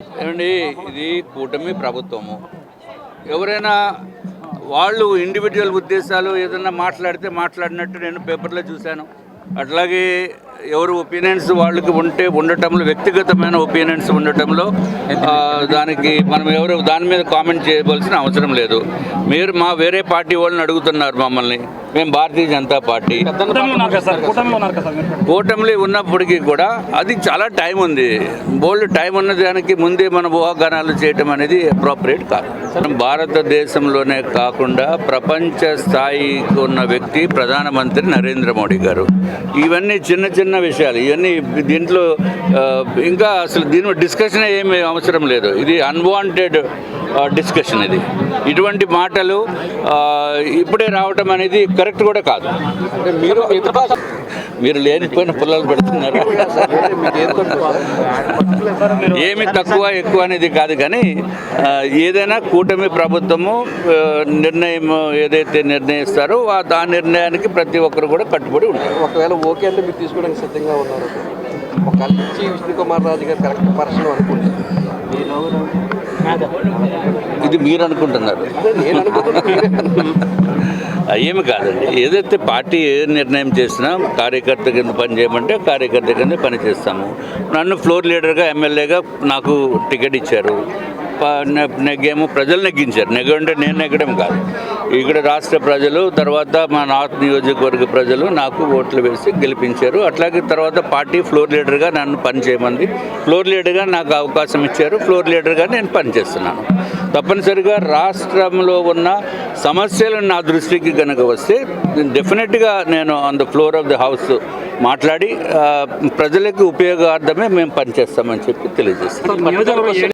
ఏమండి, ఇది కూటమి ప్రభుత్వము. ఎవరైనా వాళ్ళు ఇండివిజువల్ ఉద్దేశాలు ఏదన్నా మాట్లాడినట్టు నేను పేపర్లో చూశాను. అట్లాగే ఎవరు ఒపీనియన్స్ వాళ్ళకి ఉండటంలో వ్యక్తిగతమైన ఒపీనియన్స్ ఉండటంలో దానికి మనం ఎవరు దాని మీద కామెంట్ చేయవలసిన అవసరం లేదు. మీరు వేరే పార్టీ వాళ్ళని అడుగుతున్నారు మమ్మల్ని. మేము భారతీయ జనతా పార్టీ కూటమిలో ఉన్నప్పటికీ కూడా అది చాలా టైం ఉంది. బోల్డ్ టైం ఉన్న దానికి ముందే మన ఊహాగానాలు చేయటం అనేది అప్రోప్రియేట్ కాదు. భారతదేశంలోనే కాకుండా ప్రపంచ స్థాయికి ఉన్న వ్యక్తి ప్రధానమంత్రి నరేంద్ర మోడీ గారు. ఇవన్నీ చిన్న చిన్న విషయాలు. ఇవన్నీ దీంట్లో ఇంకా అసలు దీని డిస్కషన్ ఏమీ అవసరం లేదు. ఇది అన్వాంటెడ్ డిస్కషన్. ఇటువంటి మాటలు ఇప్పుడే రావటం అనేది కరెక్ట్ కూడా కాదు. మీరు లేనిపోయిన పుల్లలు పెడుతున్నారు. ఏమి తక్కువ ఎక్కువ అనేది కాదు, కానీ ఏదైనా కూటమి ప్రభుత్వము నిర్ణయం ఏదైతే నిర్ణయిస్తారో ఆ నిర్ణయానికి ప్రతి ఒక్కరు కూడా కట్టుబడి ఉంటారు. ఒకవేళ ఓకే అంటే మీరు తీసుకోవడానికి సిద్ధంగా ఉన్నారు. ఒకవేళ విష్ణు కుమార్ రాజు గారు కరెక్ట్ పర్సన్ అనుకుంటే ఇది మీరు అనుకుంటున్నారు. ఏమి కాదండి. ఏదైతే పార్టీ ఏ నిర్ణయం చేసినా కార్యకర్త కింద పని చేయమంటే కార్యకర్త కింద పని చేస్తాము. నన్ను ఫ్లోర్ లీడర్గా ఎమ్మెల్యేగా నాకు టికెట్ ఇచ్చారు. నెగ్గేమో ప్రజలు నెగ్గించారు. నెగ్గంటే నేను నెగ్గడం కాదు. ఇక్కడ రాష్ట్ర ప్రజలు, తర్వాత మా నార్త్ నియోజకవర్గ ప్రజలు నాకు ఓట్లు వేసి గెలిపించారు. అట్లాగే తర్వాత పార్టీ ఫ్లోర్ లీడర్గా నన్ను పని చేయమంది. ఫ్లోర్ లీడర్గా నాకు అవకాశం ఇచ్చారు. ఫ్లోర్ లీడర్గా నేను పనిచేస్తున్నాను. తప్పనిసరిగా రాష్ట్రంలో ఉన్న సమస్యలు నా దృష్టికి కనుక వస్తే డెఫినెట్గా నేను on the floor of the house మాట్లాడి ప్రజలకు ఉపయోగార్థమే మేము పనిచేస్తామని చెప్పి తెలియజేస్తాం.